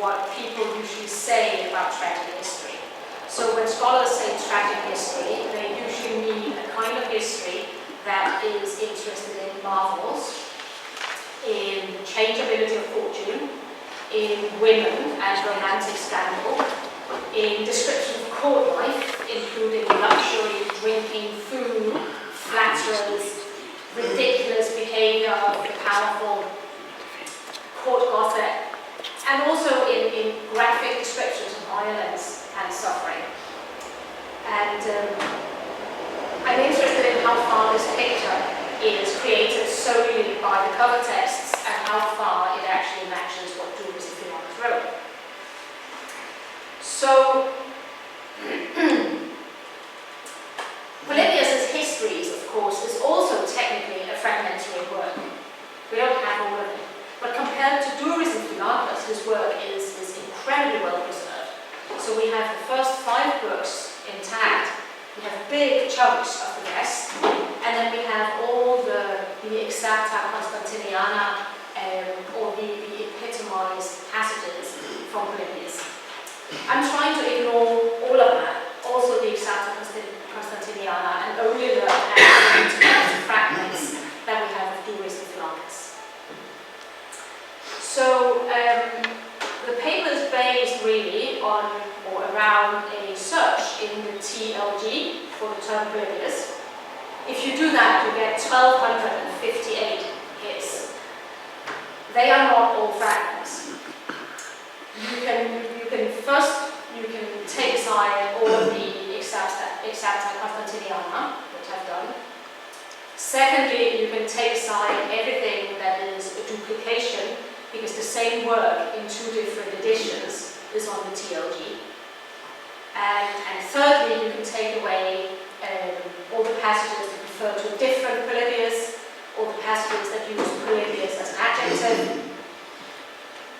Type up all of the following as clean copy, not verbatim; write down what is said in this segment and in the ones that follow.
what people usually say about tragic history. So when scholars say tragic history, they usually mean a kind of history that is interested in marvels, in changeability of fortune, in women and romantic scandal, in description of court life, including luxury, drinking, food, flatterers, ridiculous behavior of the powerful, court gossip, and also in graphic descriptions of violence and suffering. And I'm interested in how far this picture is created solely by the cover texts and how far it actually matches what Duris and Philotas wrote. So, Polybius's histories, of course, is also technically a fragmentary work. We don't have all of it. But compared to Duris and Philotas, his work is incredibly well preserved. So we have the first 5 books intact. We have big chunks of the rest, and then we have all the Excerpta Constantiniana, or the epitomized passages from Polybius. I'm trying to ignore all of that, also the Excerpta Constantiniana, and only look at the fragments that we have of Duris and Philotas. So the paper is based really on or around a search in the TLG for the term Polybius. If you do that, you get 1,258 hits. They are not all fragments. You can take aside all of the Excerpta Constantiniana, which I've done. Secondly, you can take aside everything that is a duplication, because the same work in 2 different editions is on the TLG. And thirdly, you can take away all the passages that refer to a different Polybius, all the passages that use Polybius as an adjective.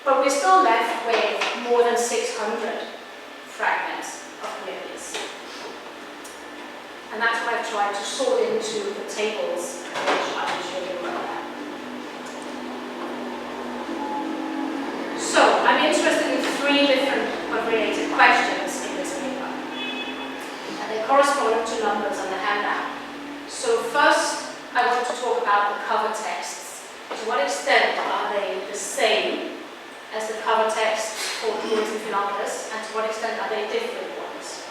But we're still left with more than 600 fragments of Polybius. And that's what I've tried to sort into the tables, which I will show you about that. So, I'm interested in 3 different but related questions in this paper. And they correspond to numbers on the handout. So first, I want to talk about the cover texts. To what extent are they the same as the cover texts for Duris and Philotas, and to what extent are they different ones?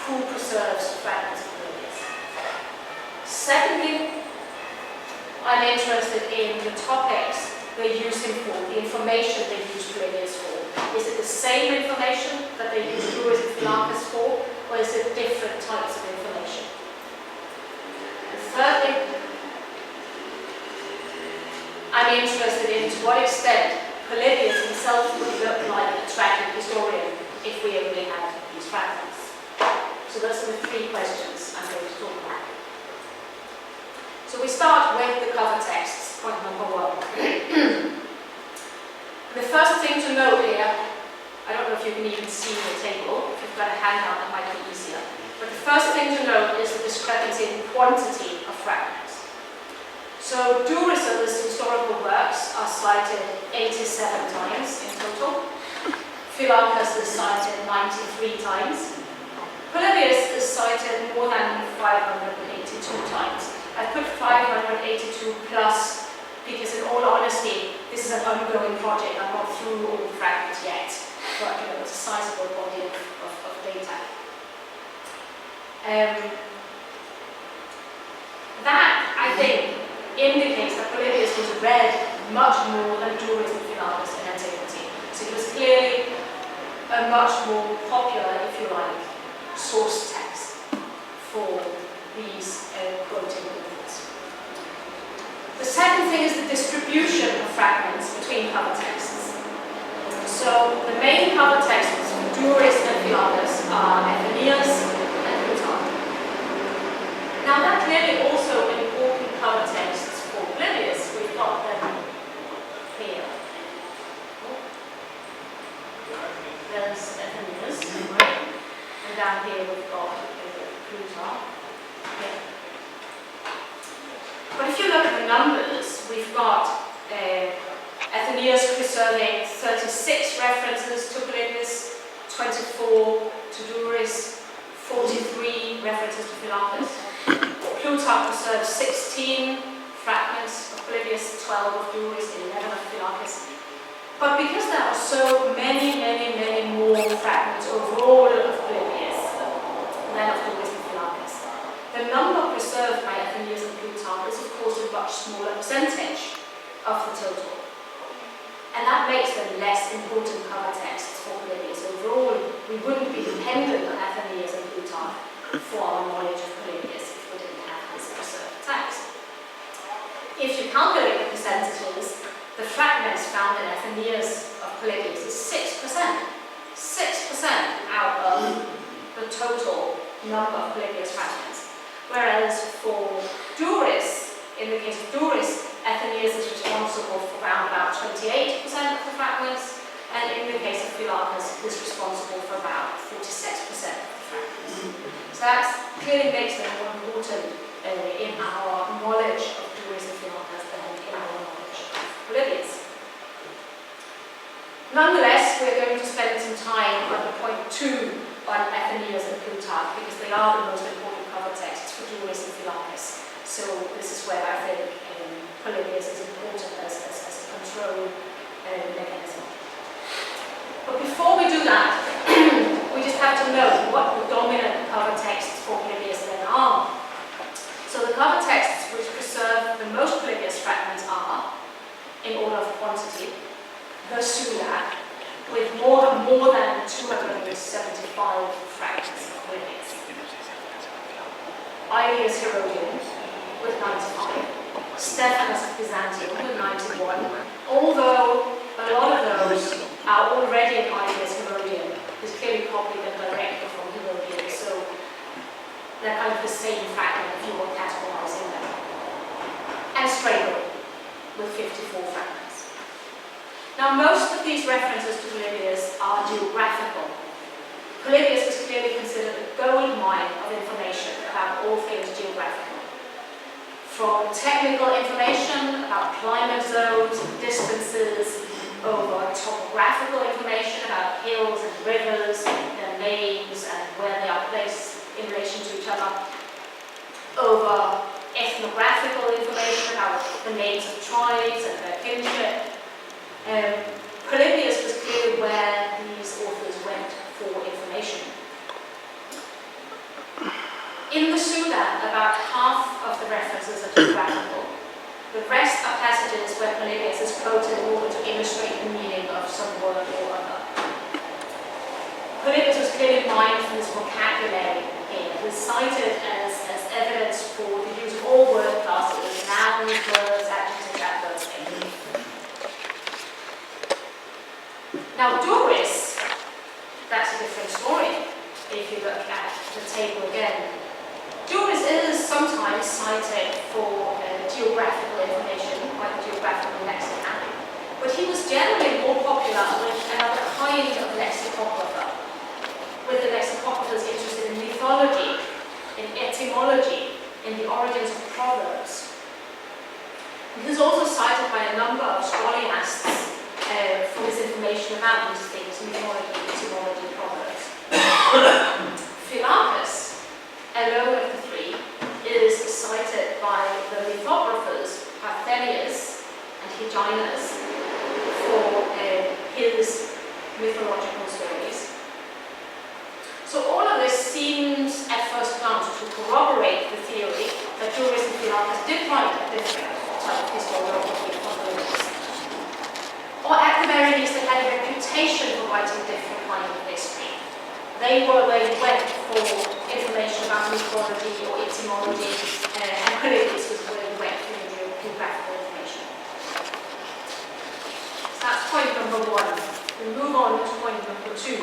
Who preserves fragments of Polybius? Secondly, I'm interested in the topics they're using for, the information they use Polybius for. Is it the same information that they use Duris and Philotas for, or is it different types of information? And thirdly, I'm interested in to what extent Polybius himself would look like a tragic historian if we only had these fragments. So those are the 3 questions I'm going to talk about. So we start with the cover texts, point number 1. The first thing to note here, I don't know if you can even see the table. If you've got a handout, that might be easier. But the first thing to note is the discrepancy in quantity of fragments. So Duris's historical works are cited 87 times in total. Philotas is cited 93 times. Polybius is cited more than 582 times. I put 582 plus because, in all honesty, this is an ongoing project. I'm not through all the fragments yet, but it's a sizable body of data. That, I think, indicates that Polybius was read much more than Duris and Philotas in antiquity. So it was clearly a much more popular, if you like, source text for these quoting methods. The second thing is the distribution of fragments between cover texts. So the main cover texts for Duris and Philotas are Athenaeus and Plutarch. Now that clearly also important cover texts for Polybius. We've got them here. There's Athenaeus, right? And down here we've got Plutarch. Okay. But if you look at the numbers, we've got Athenaeus preserving 36 references to Polybius, 24 to Duris, 43 references to Philocus. Plutarch preserved 16 fragments of Polybius, 12 of Duris, 11 of Philocus. But because there are so many more fragments overall of Polybius than of Duris and Philocus, the number preserved by Athenaeus and Plutarch is of course a much smaller percentage of the total. And that makes them less important cover texts for Polybius. Overall, we wouldn't be dependent on Athenaeus and Plutarch for our knowledge of Polybius if we didn't have this preserved text. If you calculate the percentages, the fragments found in Athenaeus of Polybius is 6%. 6% out of the total number of Polybius fragments. Whereas for Duris, in the case of Duris, Athenaeus is responsible for around about 28% of the fragments, and in the case of Philocus, is responsible for about 46% of the fragments. So that clearly makes them more important in our knowledge of Duris and Philocus than in our knowledge of Polybius. Nonetheless, we're going to spend some time under point 2 on Athenaeus and Plutarch because they are the most important cover texts for Duris and Philocus. So this is where I think Polybius is important as a control mechanism. But before we do that, we just have to know what the dominant cover texts for Polybius then are. So the cover texts which preserve the most Polybius fragments are, in order of quantity, the Suda, with more than 275 fragments of Polybius. Irenaeus Herodian with 95. Stephanus of Byzantium with 91, although a lot of those are already in Irenaeus Herodian, who's clearly copied them directly from Herodian, so they're kind of the same fragment if you were categorizing them. And Strabo with 54 fragments. Now most of these references to Polybius are geographical. Polybius was clearly considered a gold mine of information about all things geographical. From technical information about climate zones and distances, over topographical information about hills and rivers, their names and where they are placed in relation to each other, over ethnographical information about the names of tribes and their kinship. Polybius was clearly where these authors went for information. In the Suda, about half of the references are geographical. The rest are passages where Polybius is quoted in order to illustrate the meaning of some word or other. Polybius was clearly mined from this vocabulary here. It was cited as evidence for the use of all word classes, nouns, verbs, adjectives, adverbs, etc. Now Duris, that's a different story if you look at the table again. Duris is sometimes cited for geographical information, like the geographical lexicon, but he was generally more popular with another kind of lexicographer, with the lexicographers interested in mythology, in etymology, in the origins of proverbs. He was also cited by a number of scholiasts for his information about these things, mythology, etymology, proverbs. Philocus, alone of the three, is cited by the mythographers Parthenius and Hyginus for his mythological stories. So all of this seems at first glance to corroborate the theory that Duris and Philocus did write a different type of historiography from Polybius. Or at the very least they had a reputation for writing different kinds of history. They were where you went for information about mythology or etymology, and Polybius was where you went for geographical information. So that's point number 1. We move on to point number 2.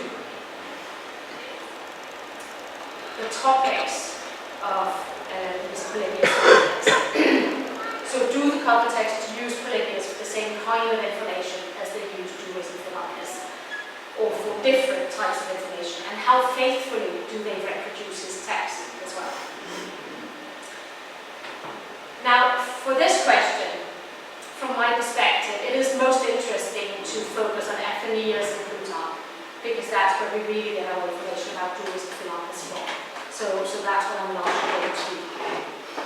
The topics of this Polybius. So do the cover texts use Polybius for the same kind of information as they use Duris and Philocus, or for different types of information, and how faithfully do they reproduce his text as well? Now, for this question, from my perspective, it is most interesting we really get our information about Doris and Philakis from. So that's what I'm largely going to do.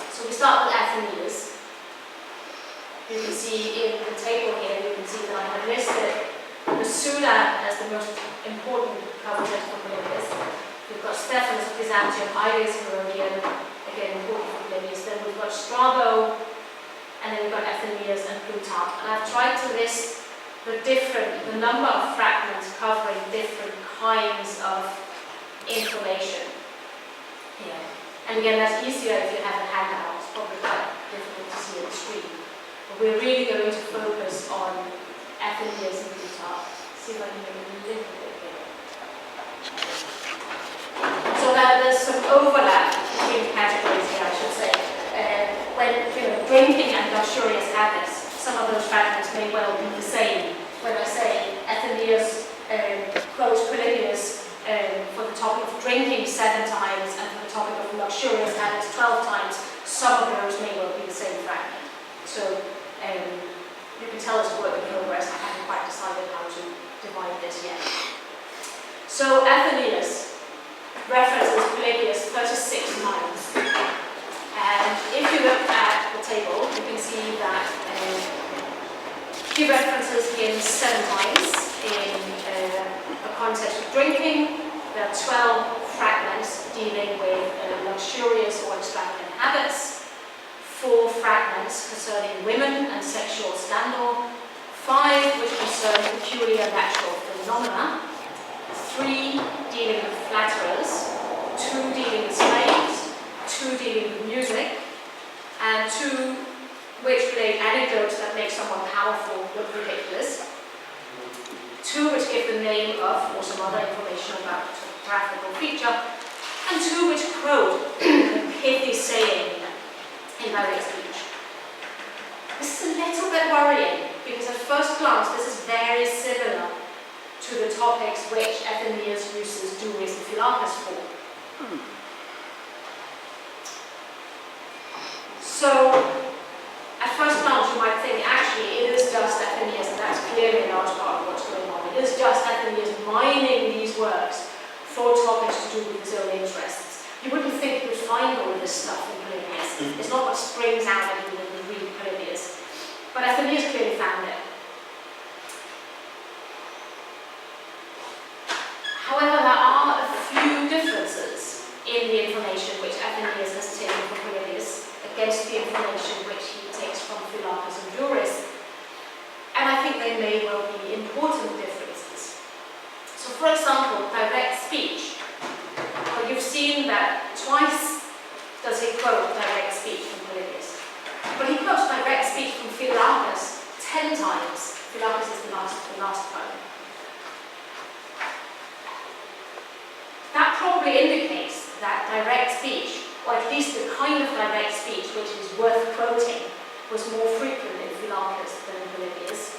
So we start with Athenaeus. You can see in the table here, you can see that I have listed Messula as the most important cover text for Polybius. We've got Stephanus of Byzantium, Iris Herodian, again important for Polybius. Then we've got Strabo, and then we've got Athenaeus and Plutarch. And I've tried to list the number of fragments covering different kinds of information here. And again, that's easier if you have a handout. It's probably quite difficult to see on the screen. But we're really going to focus on Athenaeus and Plutarch. See if I can make it a little bit bigger. So there's some overlap between categories here, I should say. When drinking and luxurious habits, some of those fragments may well be the same. When I say Athenaeus quotes Polybius for the topic of drinking 7 times and for the topic of luxurious habits 12 times, some of those may well be the same fragment. So you can tell it's a work in progress. I haven't quite decided how to divide this yet. So Athenaeus references Polybius 36 times. And if you look at the table, you can see that he references him 7 times in a context of drinking. There are 12 fragments dealing with luxurious or extravagant habits, 4 fragments concerning women and sexual scandal, 5 which concern peculiar natural phenomena, 3 dealing with flatterers, 2 dealing with slaves, 2 dealing with music, and 2 which relate anecdotes that make someone powerful look ridiculous, 2 which give the name of or some other information about a topographical feature, and 2 which quote a pithy saying in direct speech. This is a little bit worrying because at first glance this is very similar to the topics which Athenaeus uses Doris and Philakis for. So, at first glance you might think actually it is just Athenaeus, and that's clearly a large part of what's going on. It is just Athenaeus mining these works for topics to do with his own interests. You wouldn't think you would find all of this stuff in Polybius. It's not what springs out at you when you read Polybius. But Athenaeus clearly found it. However, there are a few differences in the information which Athenaeus has taken from Polybius against the information which he takes from Philakis and Doris. And I think they may well be important differences. So for example, direct speech. Well, you've seen that twice does he quote direct speech from Polybius. But he quotes direct speech from Philakis 10 times. Philakis is the last poem. That probably indicates that direct speech, or at least the kind of direct speech which is worth quoting, was more frequent in Philakis than in Polybius,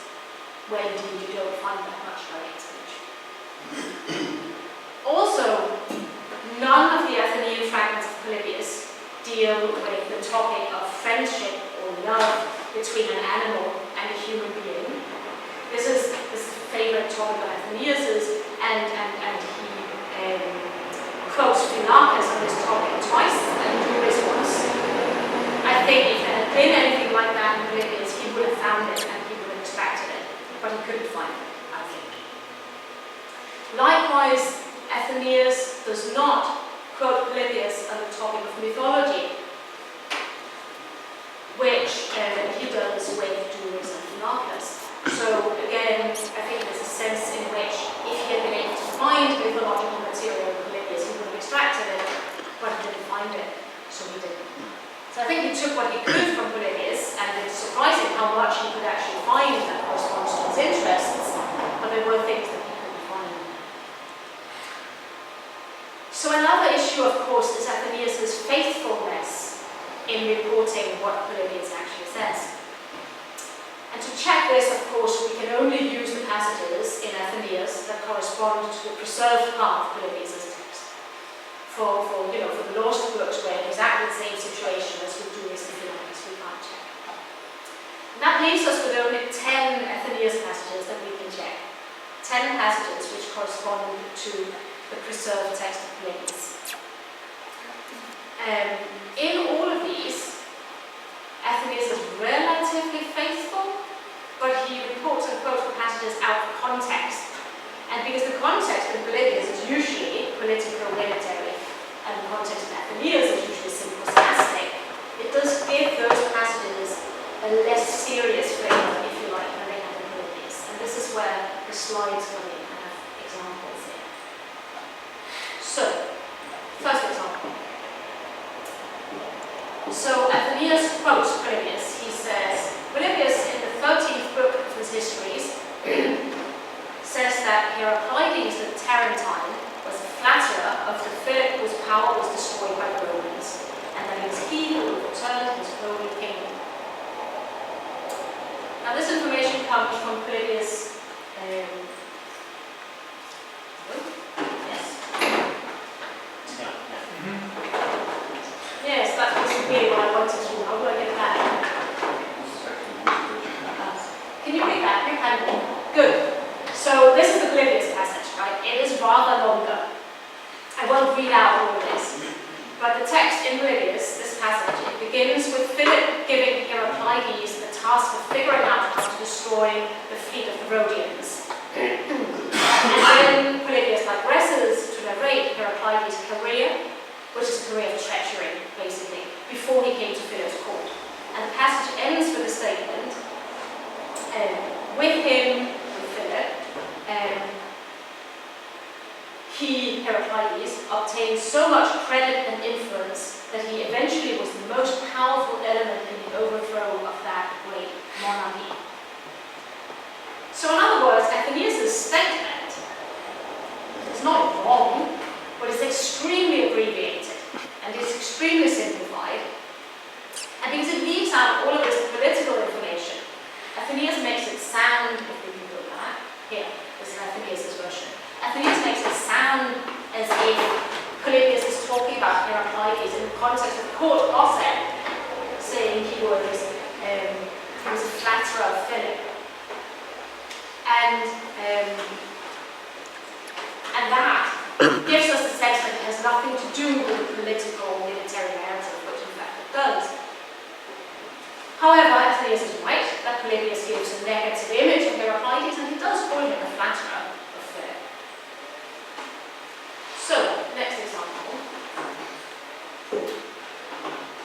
where indeed you don't find that much direct speech. Also, none of the Athenaean fragments of Polybius deal with the topic of friendship or love between an animal and a human being. This is a favourite topic of Athenaeus's, and he quotes Philakis on this topic twice and Doris once. I think if there had been anything like that in Polybius, he would have found it and he would have extracted it, but he couldn't find it, I think. Likewise, Athenaeus does not quote Polybius on the topic of mythology, which he does with Doris and Philakis. So again, I think there's a sense in which if he had been able to find mythological material in Polybius, he would have extracted it, but he didn't find it, so he didn't. So I think he took what he could from Polybius, and it's surprising how much he could actually find that corresponds to his interests, but there were things that he couldn't find. So another issue, of course, is Athenaeus' faithfulness in reporting what Polybius actually says. And to check this, of course, we can only use the passages in Athenaeus that correspond to the preserved part of Polybius' text. For the lost books where it's exactly the same situation as with Doris and Philakis, we can't check. And that leaves us with only 10 Athenaeus passages that we can check. 10 passages which correspond to the preserved text of Polybius. In all of these, Athenaeus is relatively faithful, but he reports and quotes the passages out of context. And because the context in Polybius is usually political, military, and the context of Athenaeus is usually simple, scholastic, it does give those passages a less serious flavour, if you like, than they have in Polybius. And this is where the slides come in. I have examples here. So, first example. So Athenaeus quotes Polybius. He says, Polybius in the 13th book of his histories says that Heraclides the Tarentine was a flatterer of the Philip whose power was destroyed by the Romans, and that it was he who returned his holy kingdom. Now this information comes from Polybius. Yes, that wasn't really what I wanted to do. How do I get that? Can you read that? You can. Good. So this is the Polybius passage, right? It is rather longer. I won't read out all of this. But the text in Polybius, this passage, it begins with Philip giving Heraclides the task of figuring out how to destroy the fleet of the Rhodians. And then Polybius digresses to narrate Heraclides' career, which is a career of treachery, basically, before he came to Philip's court. And the passage ends with a statement, with him, with Philip, he, Heraclides, obtained so much credit and influence that he eventually was the most powerful element in the overthrow of that great monarchy. So in other words, Athenaeus' statement is not wrong, but it's extremely abbreviated, and it's extremely simplified. And because it leaves out all of this political information, Athenaeus makes it sound, if we can go back, here, this is Athenaeus' version. Athenaeus makes it sound as if Polybius is talking about Heraclides in the context of court gossip, saying he was a flatterer of Philip. And that gives us the sense that it has nothing to do with the political military narrative, which in fact it does. However, Athenaeus is right that Polybius gives a negative image of Heraclides, and he does call him a flatterer of Philip. So, next example.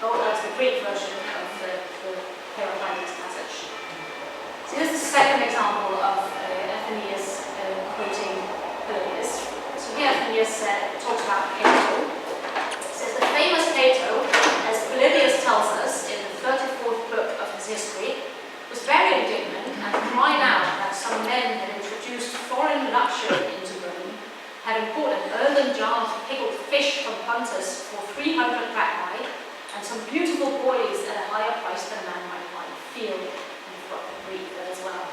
Oh, that's the Greek version of the Heraclides passage. So here's the second example of Athenaeus quoting Polybius. So here Athenaeus talks about Cato. It says, the famous Cato, as Polybius tells us in the 34th book of his history, was very indignant and cried out that some men had introduced foreign luxury into Rome, having bought an earthen jar of pickled fish from Pontus for 300 drachmae, and some beautiful boys at a higher price than a man might buy a field. And you've got the Greek there as well.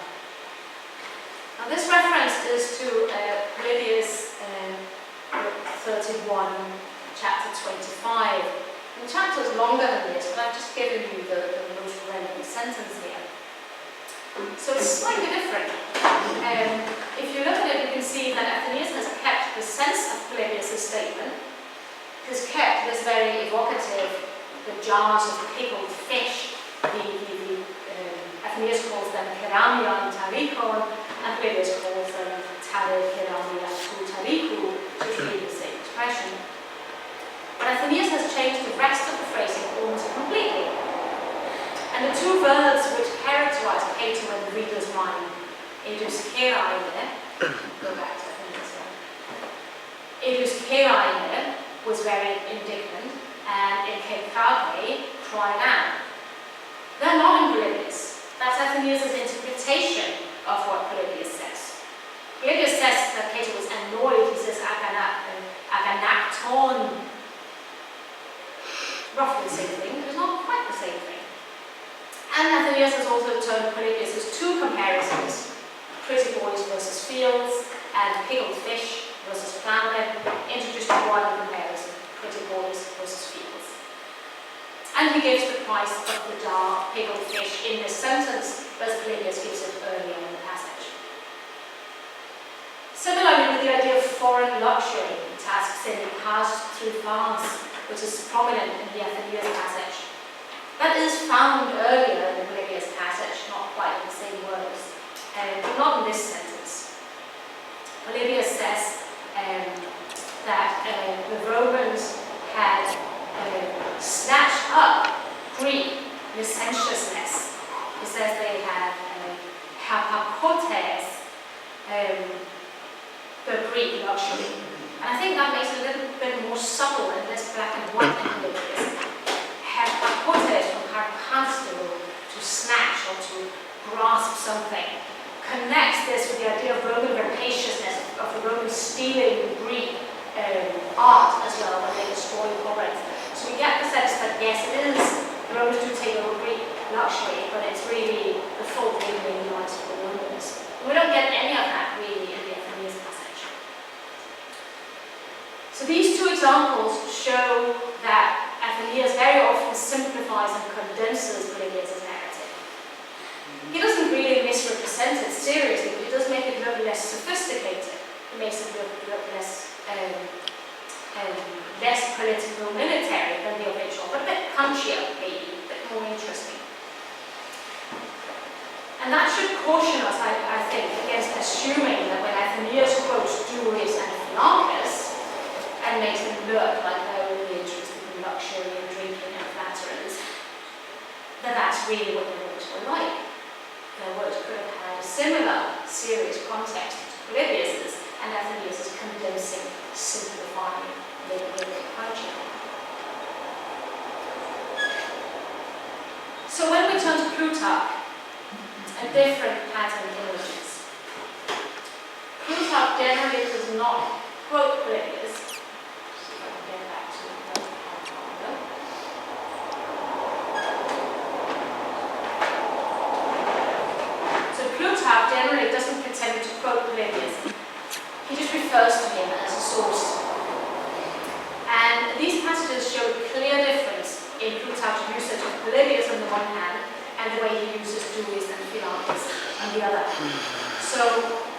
Now this reference is to Polybius 31, chapter 25. And the chapter is longer than this, but I've just given you the most relevant sentence here. So it's slightly different. If you look at it, you can see that Athenaeus has kept the sense of Polybius' statement, has kept this very evocative, the jars of pickled fish. Athenaeus calls them keramia and tarikon, and Polybius calls them tare, keramia, tu tariku, which is really the same expression. But Athenaeus has changed the rest of the phrasing almost completely. And the two verbs which characterize Cato in the reader's mind, eduskeraine, go back to Athenaeus here. Eduskeraine was very indignant, and ekekage cried out. They're not in Polybius. That's Athenaeus' interpretation of what Polybius says. Polybius says that Cato was annoyed. He says aganakton. Roughly the same thing, but it's not quite the same thing. And Athenaeus has also turned Polybius' two comparisons, pretty boys versus fields, and pickled fish versus plowmen, introduced one comparison, pretty boys versus fields. And he gives the price of the jar pickled fish in this sentence, whereas Polybius gives it earlier in the passage. Similarly, with the idea of foreign luxury, tasks in passed through France, which is prominent in the Athenaeus passage. That is found earlier in the Polybius passage, not quite in the same words, but not in this sentence. Polybius says that the Romans had snatched up Greek licentiousness. He says they had hapakotes, the Greek luxury. And I think that makes it a little bit more subtle and less black and white in Polybius. Hapakotes from harpasto, to snatch or to grasp something, connects this with the idea of Roman rapaciousness, of the Romans stealing Greek art as well when they destroy Corinth. So we get the sense that yes, it is, the Romans do take over Greek luxury, but it's really the fault really lies for the Romans. And we don't get any of that really in the Athenaeus passage. So these two examples show that Athenaeus very often simplifies and condenses Polybius' narrative. He doesn't really misrepresent it seriously, but he does make it look less sophisticated. He makes it look less political, military than the original, but a bit punchier, maybe, a bit more interesting. And that should caution us, I think, against assuming that when Athenaeus quotes Duris and Philonous and makes them look like they're only interested in luxury and drinking and flatterers, that that's really what their words were like. Their words could have had a similar serious context to Polybius's, and Athenaeus is condensing, simplifying, making it punchy. So when we turn to Plutarch, a different pattern emerges. Plutarch generally does not quote Polybius. So if I can get back to the So Plutarch generally doesn't pretend to quote Polybius. He just refers to him as a source. And these passages show a clear difference in Plutarch's usage of Polybius on the one hand, and the way he uses Duris and Philonous on the other. So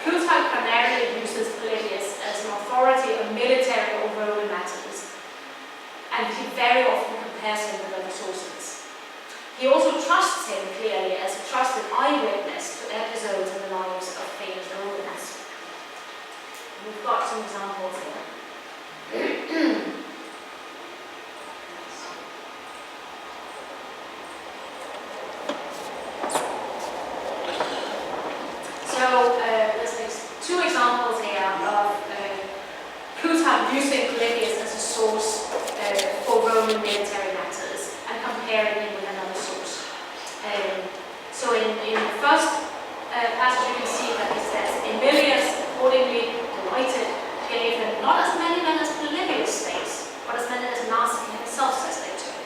Plutarch primarily uses Polybius as an authority on military or Roman matters, and he very often compares him with other sources. He also trusts him clearly as a trusted eyewitness to episodes in the lives of famous Romans. We've got some examples here. So there's two examples here of Plutarch using Polybius as a source for Roman military matters and comparing him with another source. So in the first passage you can see that he says, Emilius accordingly delighted gave him not as many men as Polybius states, but as many as Narses himself says they took.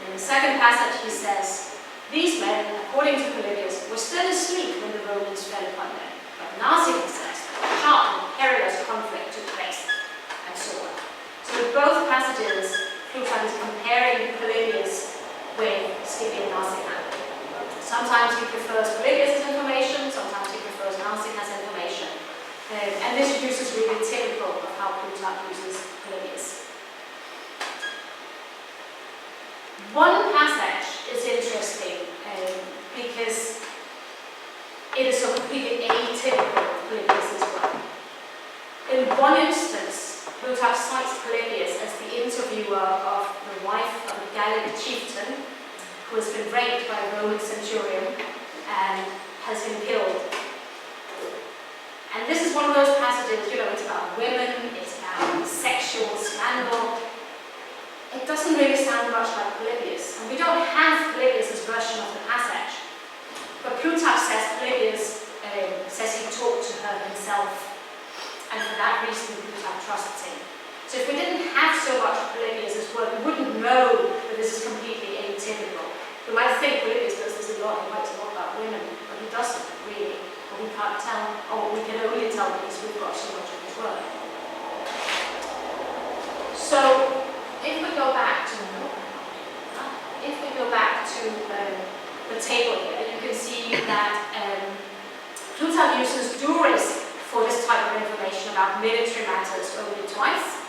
In the second passage he says, these men, according to Polybius, were still asleep when the Romans fell upon them, but Narses says that a sharp and perilous conflict took place, and so on. So in both passages, Plutarch is comparing Polybius with Scipio Narses. Sometimes he prefers Polybius as information, sometimes he prefers Narses as information. And this use is really typical of how Plutarch uses Polybius. One passage is interesting because it is so completely atypical of Polybius' work. In one instance, Plutarch cites Polybius as the interviewer of the wife of a Gallic chieftain who has been raped by a Roman centurion and has been killed. And this is one of those passages, it's about women, it's about sexual scandal. It doesn't really sound much like Polybius, and we don't have Polybius' version of the passage. But Plutarch says Polybius says he talked to her himself, and for that reason Plutarch trusts him. So if we didn't have so much of Polybius' work, we wouldn't know that this is completely atypical. We might think Polybius does this a lot, he writes a lot about women, but he doesn't really. But we can't tell, or we can only tell because we've got so much of his work. So if we go back to the table here, you can see that Plutarch uses Duris for this type of information about military matters only twice.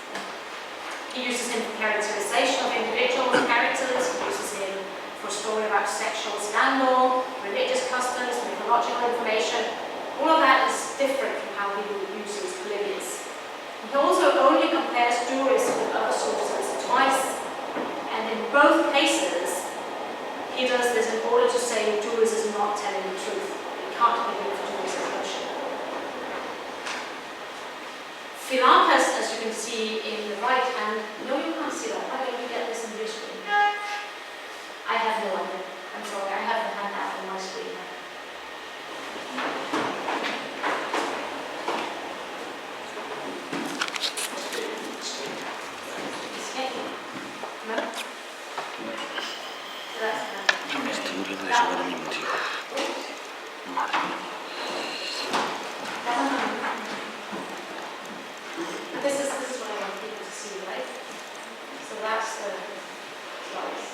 He uses him for characterization of individual characters. He uses him for a story about sexual scandal, religious customs, mythological information. All of that is different from how he uses Polybius. He also only compares Duris with other sources twice, and in both cases, he does this in order to say Duris is not telling the truth. We can't believe Duris' version. Philakes, as you can see in the right hand, no, you can't see that. How do you get this on your screen? I have no idea. I'm sorry, I have the handout on my screen. This is what I want people to see, right? So that's the slides.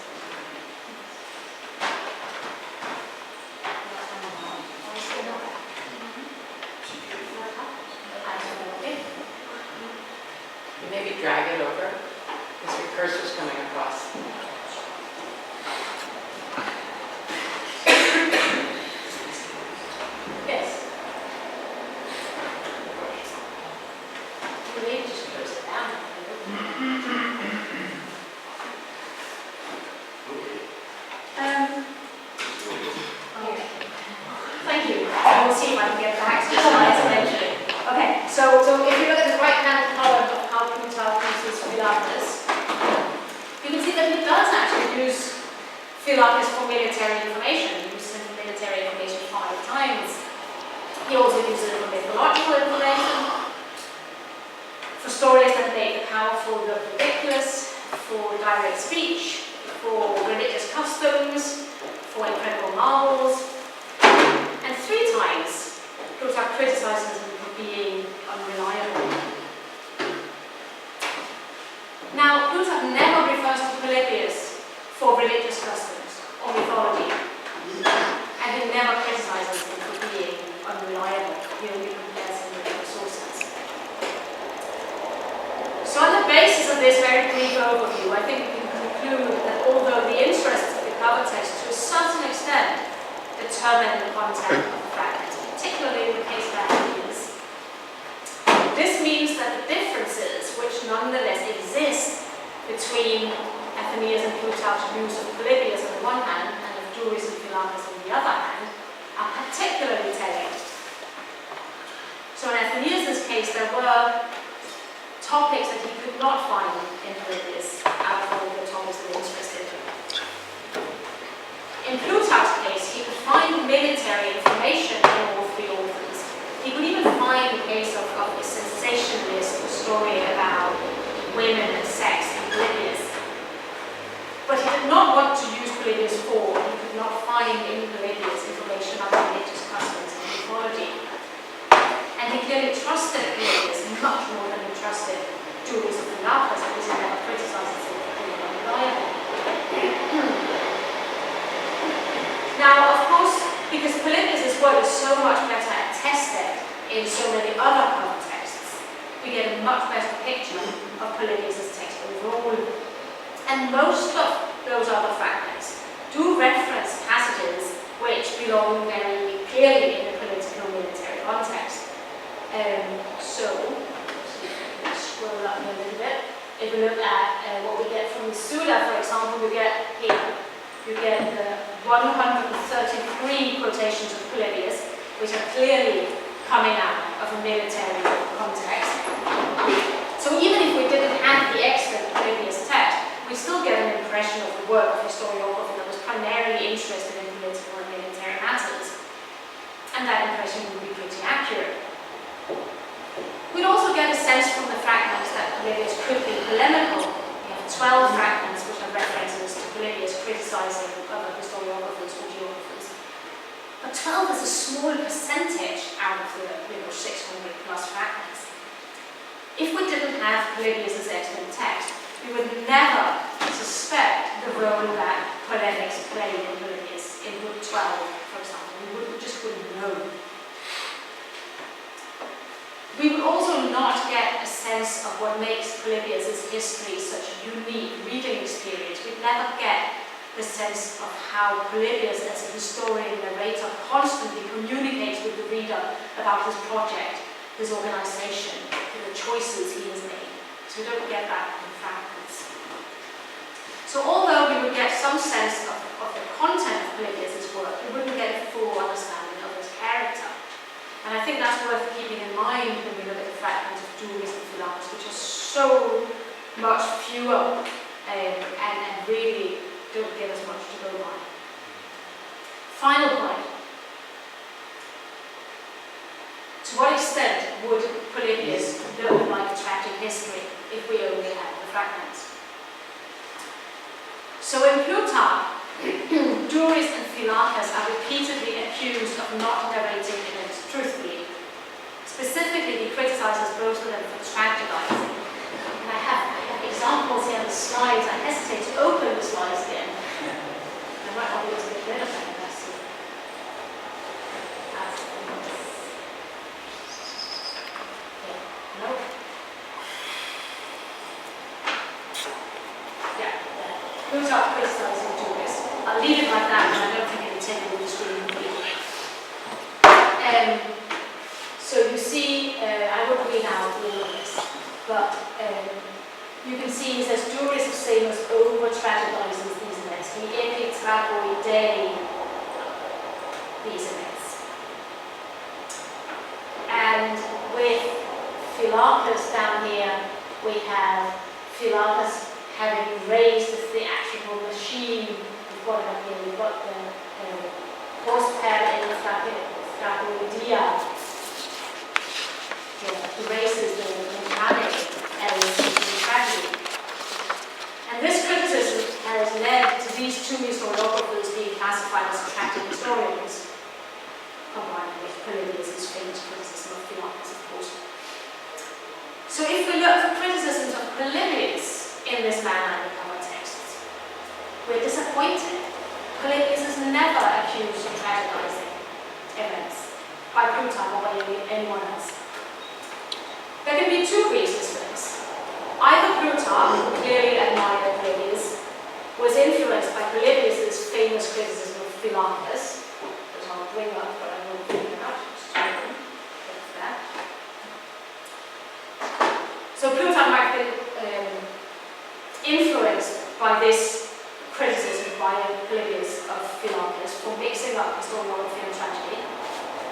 You maybe drag it over, because your cursor's coming across. Yes. Maybe just close it down. Okay. Thank you. I will see if I can get back to the slides eventually. Okay, so if you look at the right-hand column of how Plutarch uses Philakes, you can see that he does actually use Philakes for military information. He uses him for military information 5 times. He also uses it for mythological information, for stories that make the powerful look ridiculous, for direct speech, for religious customs, for incredible marvels, and 3 times Plutarch criticizes him for being unreliable. Now, Plutarch never refers to Polybius for religious customs or mythology, and he never criticizes him for being unreliable. He only compares him with other sources. So on the basis of this very brief overview, I think we can conclude that although the interests of the cover text to a certain extent determine the content of the fragment, particularly in the case of Athenians, this means that the differences which nonetheless exist between Athenians and Plutarch's use of Polybius on the one hand and of Duris and Philakes on the other hand are particularly telling. So in Athenians' case, there were topics that he could not find in Polybius out of all the topics that interested him. In Plutarch's case, he could find military information in all 3 authors. He could even find the case of a sensationalist story about women and sex in Polybius. But he did not want to use Polybius for, he could not find in Polybius information about religious customs and mythology. And he clearly trusted Polybius much more than he trusted Duris and Philakes, because he never criticizes him for being unreliable. Now, of course, because Polybius' work is so much better attested in so many other cover texts, we get a much better picture of Polybius' text overall. And most of those other fragments do reference passages which belong very clearly in the political military context. So, scroll up a little bit. If we look at what we get from the Suda, for example, we get here, you get the 133 quotations of Polybius, which are clearly coming out of a military context. So even if we didn't have the excellent Polybius text, we still get an impression of the work of historiography that was primarily interested in political and military matters. And that impression would be pretty accurate. We'd also get a sense from the fragments that Polybius could be polemical. We have 12 fragments which are references to Polybius criticizing other historiographers or geographers. But 12 is a small percentage out of the 600 plus fragments. If we didn't have Polybius' excellent text, we would never suspect the role that polemics played in Polybius in book 12, for example. We just wouldn't know. We would also not get a sense of what makes Polybius' history such a unique reading experience. We'd never get the sense of how Polybius, as a historian narrator, constantly communicates with the reader about his project, his organisation, the choices he has made. So we don't get that in Fragments. So although we would get some sense of the content of Polybius' work, we wouldn't get a full understanding of his character. And I think that's worth keeping in mind when we look at the fragments of Julius and Philaucus, which are so much fewer and really don't give us much to go by. Final point. To what extent would Polybius look like a tragic history if we only had the fragments? So in Plutarch, Julius and Philaucus are repeatedly accused of not narrating events truthfully. Specifically, he criticizes both of them for tragedizing. And I have examples here on the slides. I hesitate to open the slides again. I might not be able to get rid of them. Plutarch criticizing Julius. I'll leave it like that, and I don't think it'll take all the screen completely. So you see, I won't read out all of this, but you can see he says Julius of Samos over-tragedizes these events. He epitragoi dei these events. And with Philaucus down here, we have Philaucus having raised the theatrical machine. We've got it up here, we've got the horsepower in the Fragments. He raises the dramatic elements of the tragedy. And this criticism has led to these two historiographers being classified as tragic historians, combined with Polybius' famous criticism of Philaucus, of course. So if we look for criticisms of Polybius in this man and our texts, we're disappointed. Polybius is never accused of tragedizing events by Plutarch or by anyone else. There can be two reasons for this. Either Plutarch, who clearly admired Polybius, was influenced by Polybius' famous criticism of Philaucus, which I'll bring up, but I won't bring it up. So Plutarch might be influenced by this criticism by Polybius of Philaucus for mixing up historiography and tragedy.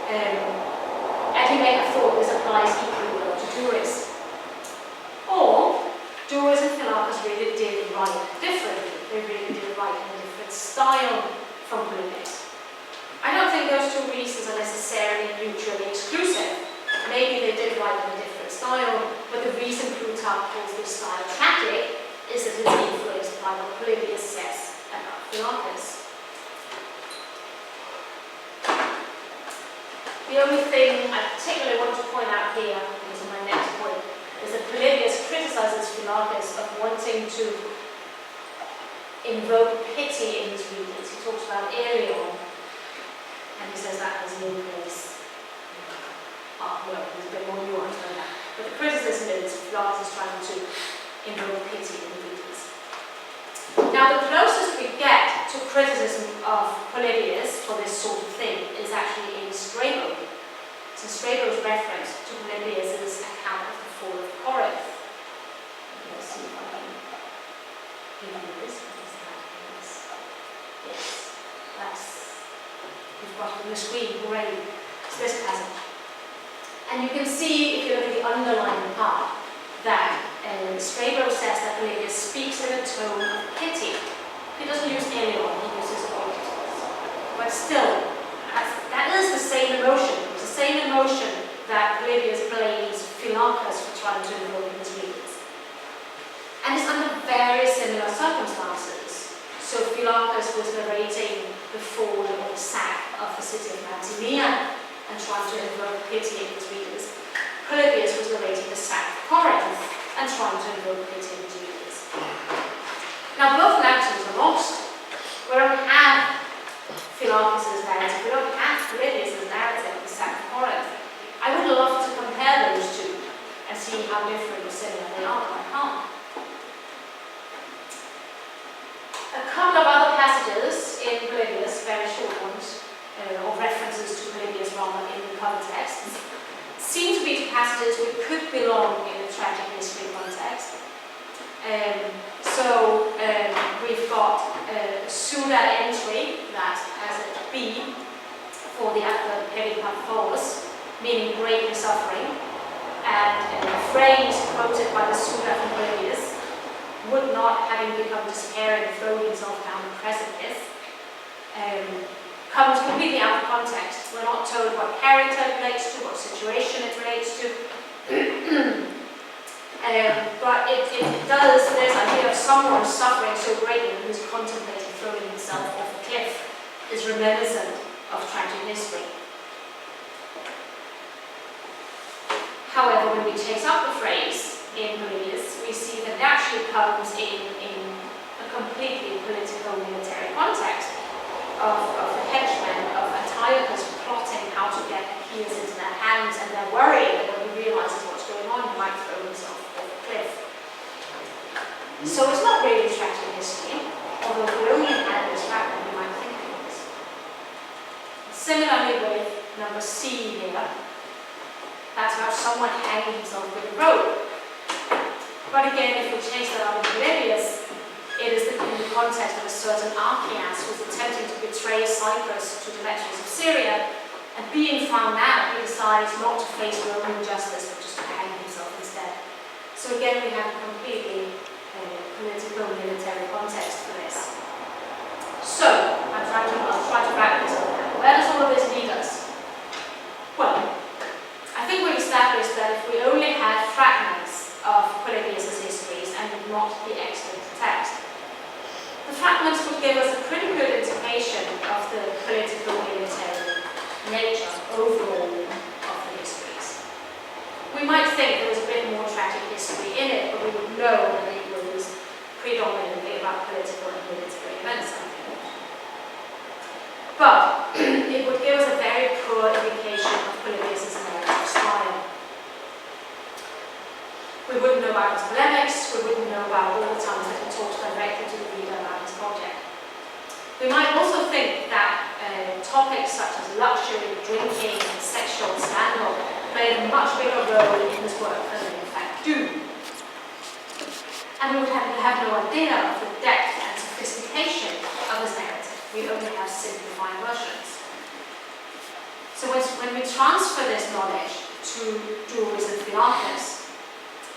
And he may have thought this applies equally well to Julius. Or Julius and Philaucus really did write differently. They really did write in a different style from Polybius. I don't think those two reasons are necessarily mutually exclusive. Maybe they did write in a different style, but the reason Plutarch calls this style tragic is that it's influenced by what Polybius says about Philaucus. The only thing I particularly want to point out here, this is my next point, is that Polybius criticizes Philaucus of wanting to invoke pity in his readers. He talks about Irene, and he says that has no place. Well, there's a bit more nuance than that. But the criticism is Philaucus is trying to invoke pity in the readers. Now, the closest we get to criticism of Polybius for this sort of thing is actually in Strabo. So Strabo's reference to Polybius' account of the fall of Corinth. Let's see if I can give you this. Yes, we've got it on the screen already. It's this passage. And you can see, if you look at the underlying part, that Strabo says that Polybius speaks in a tone of pity. He doesn't use Elion, he uses auditors. But still, that is the same emotion. It's the same emotion that Polybius blames Philaucus for trying to invoke in his readers. And it's under very similar circumstances. So Philaucus was narrating the fall or the sack of the city of Mantinea and trying to invoke pity in his readers. Polybius was narrating the sack of Corinth and trying to invoke pity in his readers. Now both narratives are lost. We don't have Philaucus' narrative, we don't have Polybius' narrative of the sack of Corinth. I would love to compare those two. how different or similar they are, I can't. A couple of other passages in Polybius, very short ones, or references to Polybius rather in the context, seem to be passages which could belong in a tragic history context. We've got a Suda entry that has a B for the adverb peripathos, meaning greatly suffering, and a phrase quoted by the Suda from Polybius, would not, having become despairing, throw himself down the precipice, comes completely out of context. We're not told what character it relates to, what situation it relates to. But it does, this idea of someone suffering so greatly who's contemplating throwing himself off a cliff is reminiscent of tragic history. However, when we chase up the phrase in Polybius, we see that it actually comes in a completely political military context of the henchmen of Antiochus plotting how to get Achaeans into their hands, and they're worried that when he realizes what's going on, he might throw himself off a cliff. So it's not really tragic history, although if we only had this fragment, we might think it is. Similarly with number C here, that's about someone hanging himself with a rope. But again, if we chase that up in Polybius, it is in the context of a certain Archias who's attempting to betray Cyprus to Demetrius of Syria, and being found out, he decides not to face Roman justice, but just to hang himself instead. So again, we have a completely political military context for this. So, I'll try to wrap this up now. Where does all of this lead us? Well, I think we've established that if we only had fragments of Polybius' histories and not the extant text, the fragments would give us a pretty good indication of the political military nature overall of the histories. We might think there was a bit more tragic history in it, but we would know that it was predominantly about political and military events, I think. But it would give us a very poor indication of Polybius' narrative style. We wouldn't know about his polemics, we wouldn't know about all the times that he talked directly to the reader about his project. We might also think that topics such as luxury, drinking, and sexual scandal played a much bigger role in his work than they in fact do. And we would have no idea of the depth and sophistication of his narrative. We only have simplified versions. So when we transfer this knowledge to Jules and Philonous,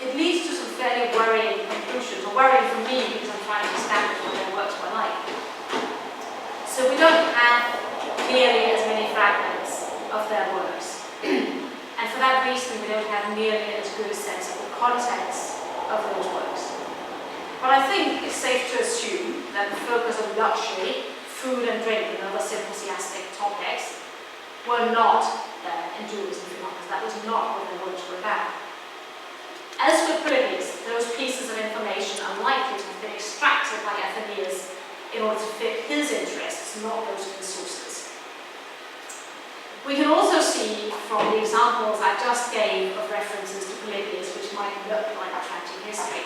it leads to some fairly worrying conclusions, or worrying for me because I'm trying to establish what their works were like. So we don't have nearly as many fragments of their works. And for that reason, we don't have nearly as good a sense of the contents of those works. But I think it's safe to assume that the focus on luxury, food and drink, and other symposiastic topics were not there in Jules and Philonous. That was not what their works were about. As with Polybius, those pieces of information are likely to have been extracted by Athenaeus in order to fit his interests, not those of his sources. We can also see from the examples I just gave of references to Polybius, which might look like a tragic history,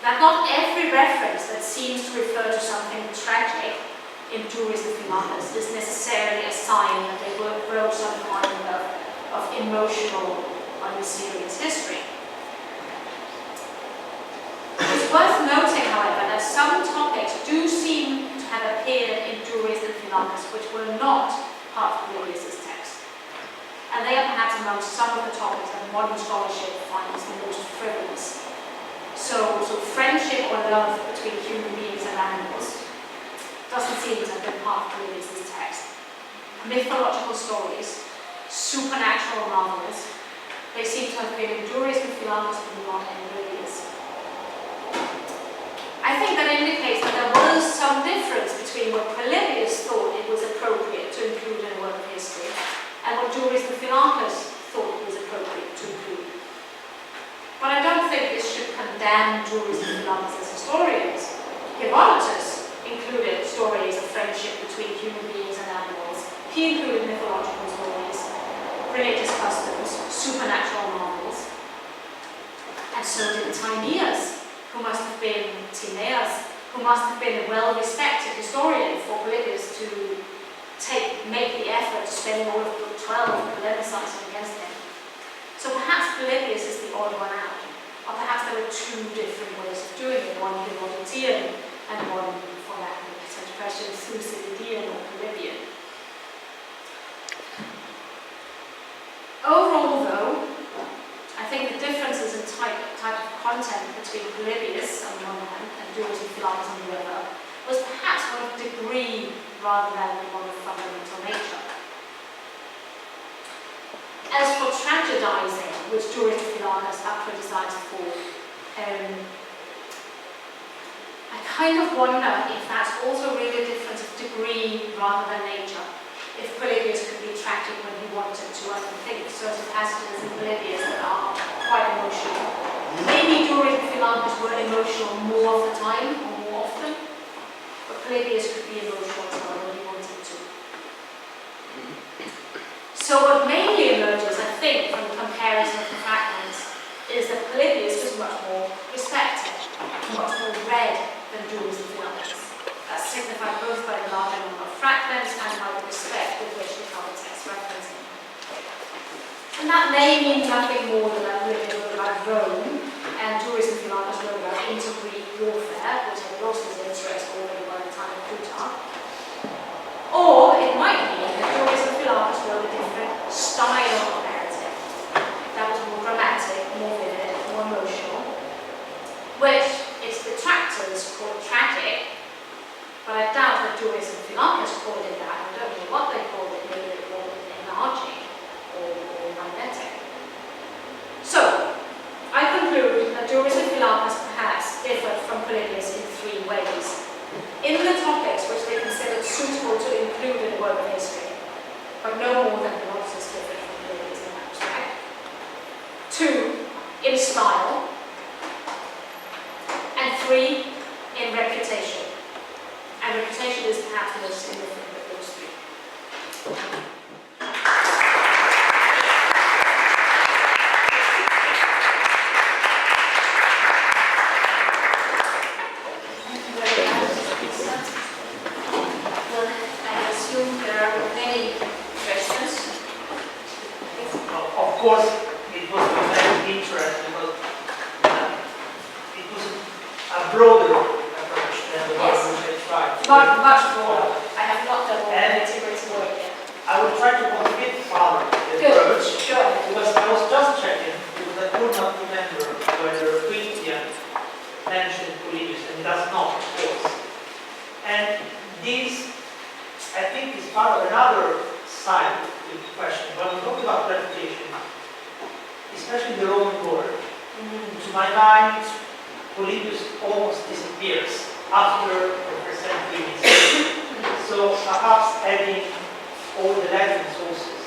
that not every reference that seems to refer to something tragic in Jules and Philonous is necessarily a sign that they wrote some kind of emotional, unserious history. It's worth noting, however, that some topics do seem to have appeared in Jules and Philonous which were not part of Polybius' text. And they are perhaps among some of the topics that modern scholarship finds the most frivolous. So friendship or love between human beings and animals doesn't seem to have been part of Polybius' text. Mythological stories, supernatural marvels, they seem to have been in Jules and Philonous but not in Polybius. I think that indicates that there was some difference between what Polybius thought it was appropriate to include in a work of history and what Jules and Philonous thought it was appropriate to include. But I don't think this should condemn Jules and Philonous as historians. Herodotus included stories of friendship between human beings and animals. He included mythological stories, religious customs, supernatural marvels. who must have been Timaeus, who must have been a well-respected historian for Polybius to make the effort to spend all of book 12 polemicizing against him. So perhaps Polybius is the odd one out, or perhaps there were two different ways of doing it, one Herodotean and one, for that such question, Thucydidean or Polybian. Overall, though, I think the differences in type of content between Polybius on the one hand and Duris and Philonous on the other was perhaps one of degree rather than one of fundamental nature. As for tragedizing, which Duris and Philonous are criticized for, I kind of wonder if that's also really a difference of degree rather than nature. If Polybius could be attracted when he wanted to, I can think of certain passages in Polybius that are quite emotional. Maybe Duris and Philonous were emotional more of the time, or more often, but Polybius could be emotional as well when he wanted to. So what mainly emerges, I think, from the comparison of the fragments is that Polybius was much more respected, much more read than Duris and Philonous. That's signified both by the larger number of fragments and by the respect with which the cover text reference him. And that may mean nothing more than that Polybius wrote about Rome and Duris and Philonous wrote about inter-Greek warfare, which had lost his interest already by the time of Plutarch. Or it might mean that Duris and Philonous wrote a different style of narrative that was more dramatic, more vivid, more emotional, which its detractors called tragic. But I doubt that Duris and Philonous called it that. I don't know what they called it. Maybe they called it enlarging or magnetic. So, I conclude that Duris and Philonous perhaps differed from Polybius in three ways. In the topics which they considered suitable to include in the work of history, but no more than Philonous differed from Polybius in that respect. Two, in style. And three, in reputation. And reputation is perhaps the most significant of those three. Well, I assume there are many questions. Of course, it was of very interesting, but it was a broader approach than the one which I tried. Much more. I have not done all the nitty-gritty work yet. I will try to complete further the Good. approach, Sure. because I was just checking, because I could not remember whether Christian mentioned Polybius, and it does not, of course. And this, I think, is part of another side of the question. When we talk about reputation, especially in the Roman world, to my mind, Polybius almost disappears after the first century. So perhaps adding all the Latin sources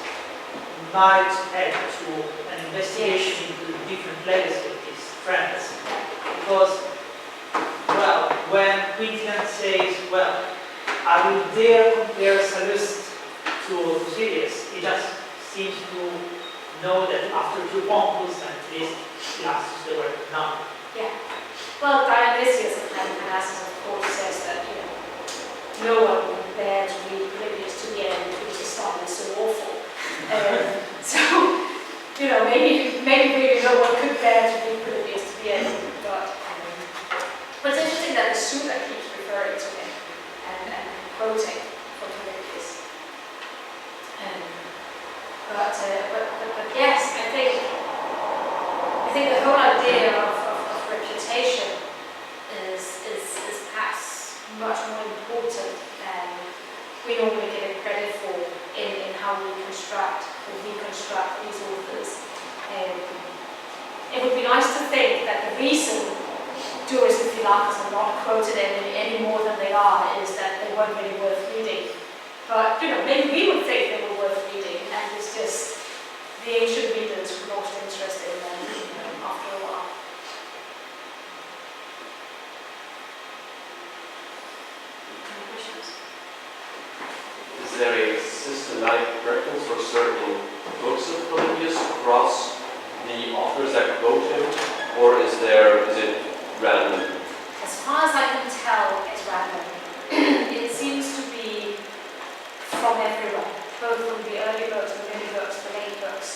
might add to an investigation into the different legacy of these trends. Because, well, when Quintilian says, well, I will dare compare Sallust to Thucydides, he just seems to know that after two Pompus and at least Pilatus there were none. Yeah. Well, Dionysius of Parnassus, of course, says that, no one would bear to read Polybius to the end because his style is so awful. So, maybe really no one could bear to read Polybius to the end, but it's interesting that the Suda keeps referring to him and quoting from Polybius. But yes, I think the whole idea of reputation is perhaps much more important than we normally give it credit for in how we construct or reconstruct these authors. It would be nice to think that the reason Duris and Philonous are not quoted any more than they are is that they weren't really worth reading. But maybe we would think they were worth reading, and it's just the ancient readers who lost interest in them after a while. Is there a systematic preference for certain books of Polybius across the authors that quote him, or is it random? As far as I can tell, it's random. It seems to be from everywhere, both from the early books, the middle books, the late books.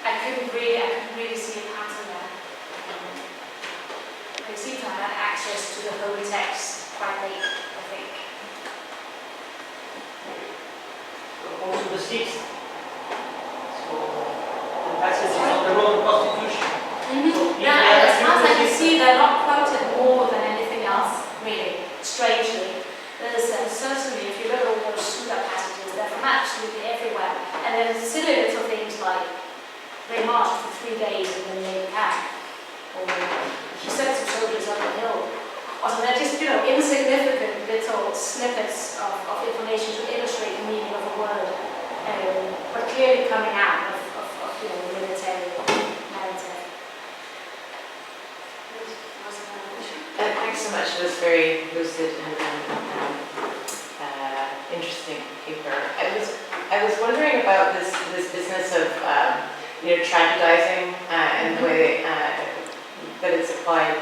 I couldn't really see a pattern there. They seem to have had access to the whole text quite late, I think. Also the 6th. So the passage is on the Roman Constitution. So Yeah, and as far as I can see, they're not quoted more than anything else, really, strangely. There's certainly, if you look at all those Suda passages, they're from absolutely everywhere. And there's silly little things like, they marched for 3 days and then they camp. Or he sent some soldiers up the hill. Or so they're just, insignificant little snippets of information to illustrate the meaning of a word. But clearly coming out of the military narrative. Thanks so much. It was very lucid and interesting paper. I was wondering about this business of tragedizing and the way that it's applied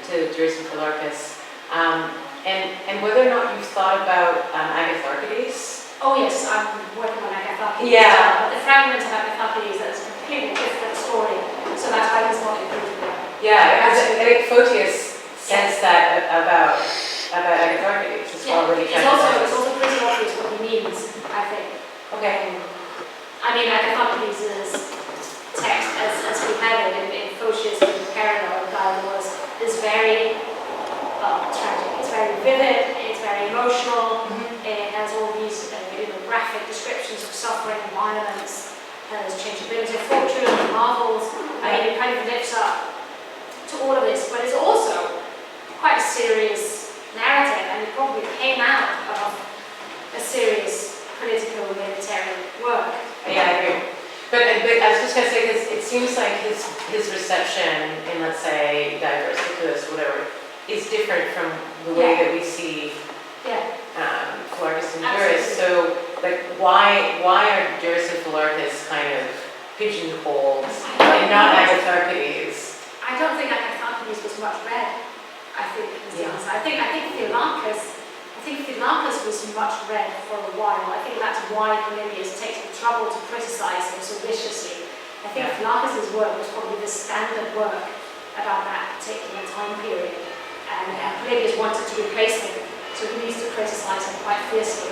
to Jerusalem Philarchus, and whether or not you've thought about Agatharchides. Oh yes, I'm working on Agatharchides. Yeah. But the Fragments of Agatharchides, that's a completely different story. So that's why it's not included there. Yeah, I think Photius says that about Agatharchides as well. It's also pretty obvious what he means, I think. Okay. I mean, Agatharchides' text, as we have it in Photius and Parallel Dialogues, is very tragic. It's very vivid, it's very emotional, it has all these graphic descriptions of suffering and violence, has changeability of fortune, marvels. I mean, it kind of lives up to all of this, but it's also quite a serious narrative, and it probably came out of a serious political military work. Yeah, I agree. But I was just going to say, because it seems like his reception in, let's say, Diversitas, whatever, is different from the way that we see Philarchus and Durus. So, like, why are Durus and Philarchus kind of pigeonholed and not Agatharchides? I don't think Agatharchides was much read. I think is the answer. I think Philarchus was much read for a while. I think that's why Polybius takes the trouble to criticize him so viciously. I think Philarchus' work was probably the standard work about that particular time period. And Polybius wanted to replace him, so he needs to criticize him quite fiercely.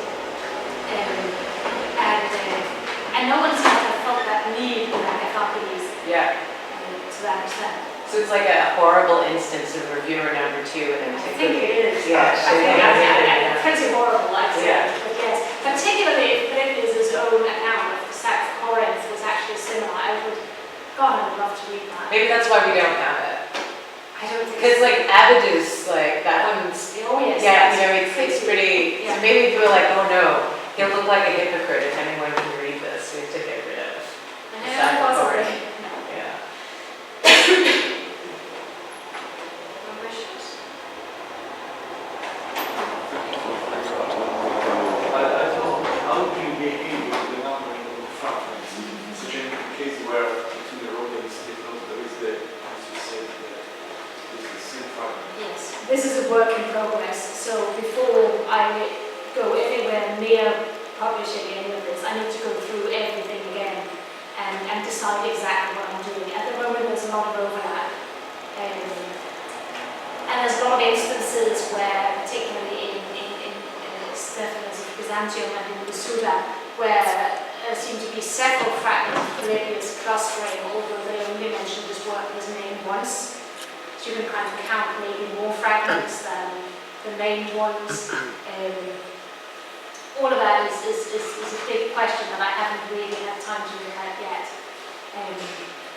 And no one seems to have felt that need with Agatharchides to that extent. So it's like a horrible instance of reviewer number 2 in I think it is. Yeah, I think that's pretty horrible, I'd say. Yeah. But yes, particularly if Polybius' own account of the South of Corinth was actually similar, I would love to read that. Maybe that's why we don't have it. I don't think Because like Abydus, like that one's, oh yes. it's pretty, so maybe people are like, oh no, he'll look like a hypocrite if anyone can read this, we have to get rid of the South of Corinth. Yeah. How do you behave with the numbering of fragments? Such in a case where between the Romans, there is the, as you said, the same fragment. Yes, this is a work in progress. So before I go anywhere near publishing any of this, I need to go through everything again and decide exactly what I'm doing. At the moment, there's a lot of overlap. And there's a lot of instances where, particularly in Stephanus of Byzantium and in the Suda, where there seem to be several fragments of Polybius clustering, although they only mention this work was named once. So you can kind of count maybe more fragments than the named ones. All of that is a big question that I haven't really had time to look at yet.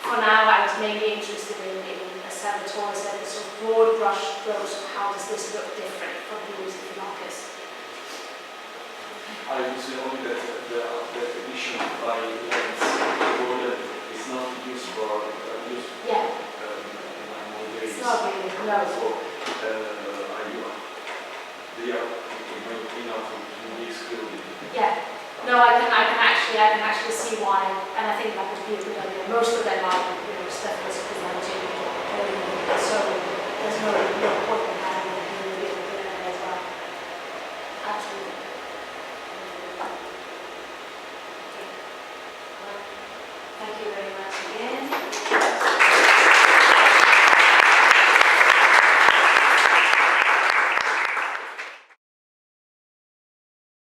For now, I was mainly interested in, as Salvatore said, the sort of broad brush strokes of how does this look different from the use of Philarchus. I would say only that the edition by Lenz Gordon is not used for use. Yeah. It's not really, no. So, they are, in my opinion, from excluded. Yeah. No, I can actually see why, and I think that would be a good idea. Most of them are, stuff that's presented, so there's no point